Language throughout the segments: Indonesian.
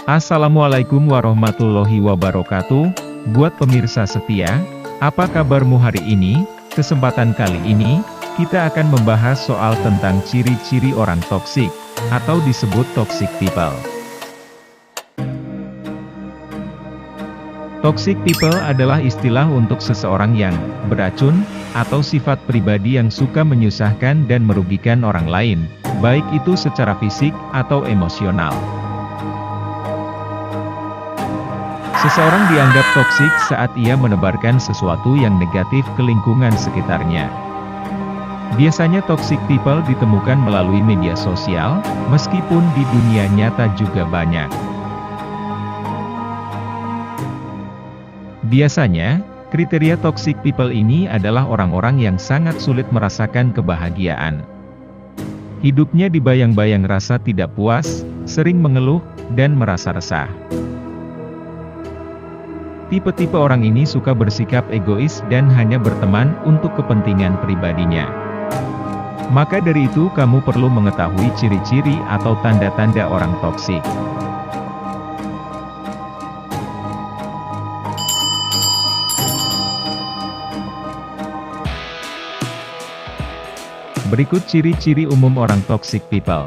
Assalamualaikum warahmatollahi wabarakatuh. Buat pemirsa setia, apa kabarmu hari ini? Kesempatan kali ini, kita akan membahas soal tentang ciri-ciri orang toksik, atau disebut toxic people. Toxic people adalah istilah untuk seseorang yang beracun, atau sifat pribadi yang suka menyusahkan dan merugikan orang lain, baik itu secara fisik atau emosional. Seseorang dianggap toksik saat ia menebarkan sesuatu yang negatif ke lingkungan sekitarnya. Biasanya toxic people ditemukan melalui media sosial, meskipun di dunia nyata juga banyak. Biasanya, kriteria toxic people ini adalah orang-orang yang sangat sulit merasakan kebahagiaan. Hidupnya dibayang-bayang rasa tidak puas, sering mengeluh, dan merasa resah. Tipe-tipe orang ini suka bersikap egois dan hanya berteman untuk kepentingan pribadinya. Maka dari itu kamu perlu mengetahui ciri-ciri atau tanda-tanda orang toksik. Berikut ciri-ciri umum orang toxic people.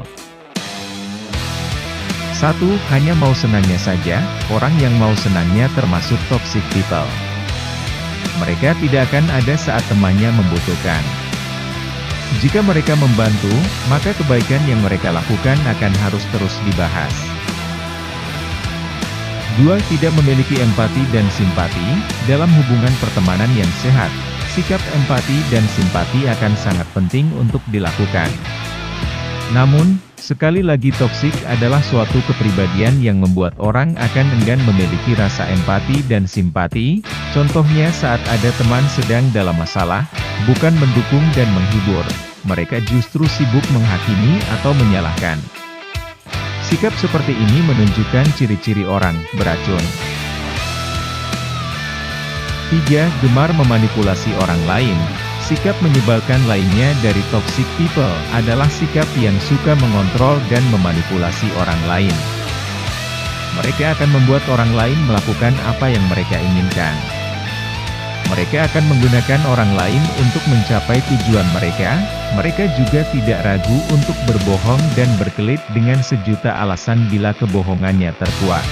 1. Hanya mau senangnya saja. Orang yang mau senangnya termasuk toxic people. Mereka tidak akan ada saat temannya membutuhkan. Jika mereka membantu, maka kebaikan yang mereka lakukan akan harus terus dibahas. 2. Tidak memiliki empati dan simpati. Dalam hubungan pertemanan yang sehat, sikap empati dan simpati akan sangat penting untuk dilakukan. Namun, sekali lagi toksik adalah suatu kepribadian yang membuat orang akan enggan memiliki rasa empati dan simpati, contohnya saat ada teman sedang dalam masalah, bukan mendukung dan menghibur, mereka justru sibuk menghakimi atau menyalahkan. Sikap seperti ini menunjukkan ciri-ciri orang beracun. 3. Gemar memanipulasi orang lain. Sikap menyebalkan lainnya dari toxic people adalah sikap yang suka mengontrol dan memanipulasi orang lain. Mereka akan membuat orang lain melakukan apa yang mereka inginkan. Mereka akan menggunakan orang lain untuk mencapai tujuan mereka. Mereka juga tidak ragu untuk berbohong dan berkelit dengan sejuta alasan bila kebohongannya terkuak.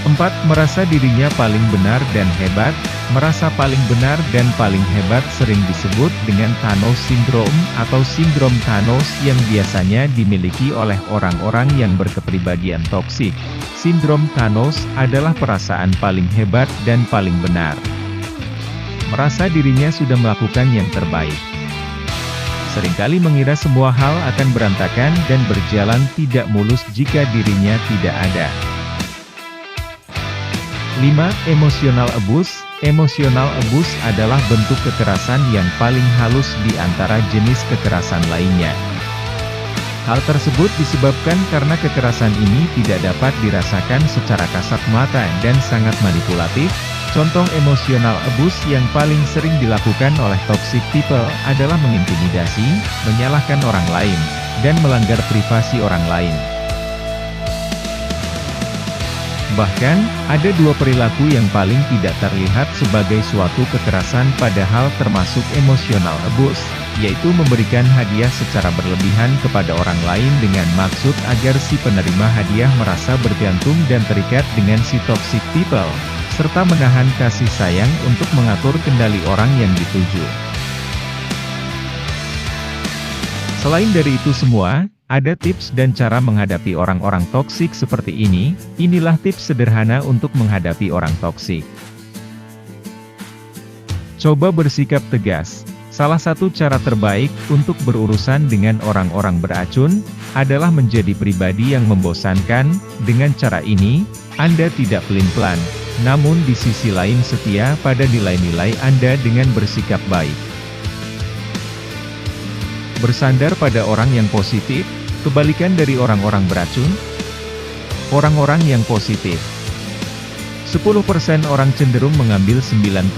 4. Merasa dirinya paling benar dan hebat. Merasa paling benar dan paling hebat sering disebut dengan Thanos Syndrome atau sindrom Thanos yang biasanya dimiliki oleh orang-orang yang berkepribadian toksik. Sindrom Thanos adalah perasaan paling hebat dan paling benar. Merasa dirinya sudah melakukan yang terbaik. Seringkali mengira semua hal akan berantakan dan berjalan tidak mulus jika dirinya tidak ada. 5. Emotional abuse. Emotional abuse adalah bentuk kekerasan yang paling halus di antara jenis kekerasan lainnya. Hal tersebut disebabkan karena kekerasan ini tidak dapat dirasakan secara kasat mata dan sangat manipulatif. Contoh emotional abuse yang paling sering dilakukan oleh toxic people adalah mengintimidasi, menyalahkan orang lain, dan melanggar privasi orang lain. Bahkan, ada dua perilaku yang paling tidak terlihat sebagai suatu kekerasan padahal termasuk emotional abuse, yaitu memberikan hadiah secara berlebihan kepada orang lain dengan maksud agar si penerima hadiah merasa bergantung dan terikat dengan si toxic people, serta menahan kasih sayang untuk mengatur kendali orang yang dituju. Selain dari itu semua, ada tips dan cara menghadapi orang-orang toksik seperti ini. Inilah tips sederhana untuk menghadapi orang toksik. Coba bersikap tegas. Salah satu cara terbaik untuk berurusan dengan orang-orang beracun adalah menjadi pribadi yang membosankan. Dengan cara ini, Anda tidak pelin-pelan, namun di sisi lain setia pada nilai-nilai Anda dengan bersikap baik. Bersandar pada orang yang positif. Kebalikan dari orang-orang beracun. Orang-orang yang positif. 10% orang cenderung mengambil 90%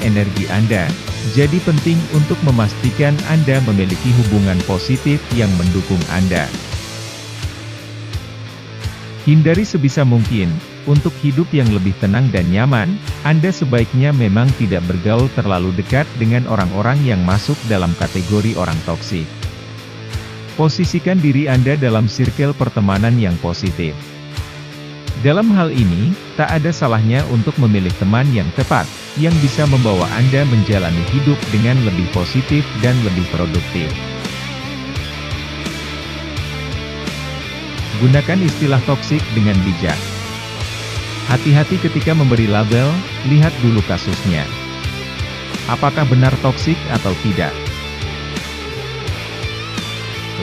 energi Anda. Jadi penting untuk memastikan Anda memiliki hubungan positif yang mendukung Anda. Hindari sebisa mungkin. Untuk hidup yang lebih tenang dan nyaman, Anda sebaiknya memang tidak bergaul terlalu dekat dengan orang-orang yang masuk dalam kategori orang toksik. Posisikan diri Anda dalam sirkel pertemanan yang positif. Dalam hal ini, tak ada salahnya untuk memilih teman yang tepat, yang bisa membawa Anda menjalani hidup dengan lebih positif dan lebih produktif. Gunakan istilah toksik dengan bijak. Hati-hati ketika memberi label, lihat dulu kasusnya. Apakah benar toksik atau tidak?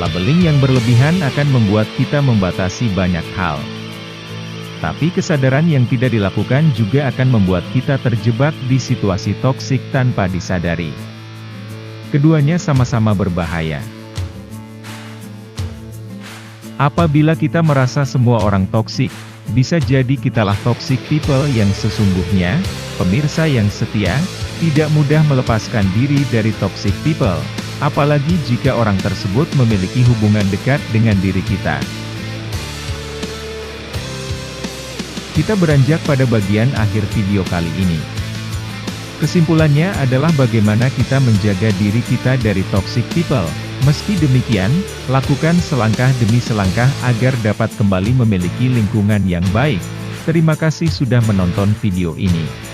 Labeling yang berlebihan akan membuat kita membatasi banyak hal. Tapi kesadaran yang tidak dilakukan juga akan membuat kita terjebak di situasi toksik tanpa disadari. Keduanya sama-sama berbahaya. Apabila kita merasa semua orang toksik, bisa jadi kitalah toxic people yang sesungguhnya. Pemirsa yang setia, tidak mudah melepaskan diri dari toxic people, apalagi jika orang tersebut memiliki hubungan dekat dengan diri kita. Kita beranjak pada bagian akhir video kali ini. Kesimpulannya adalah bagaimana kita menjaga diri kita dari toxic people. Meski demikian, lakukan selangkah demi selangkah agar dapat kembali memiliki lingkungan yang baik. Terima kasih sudah menonton video ini.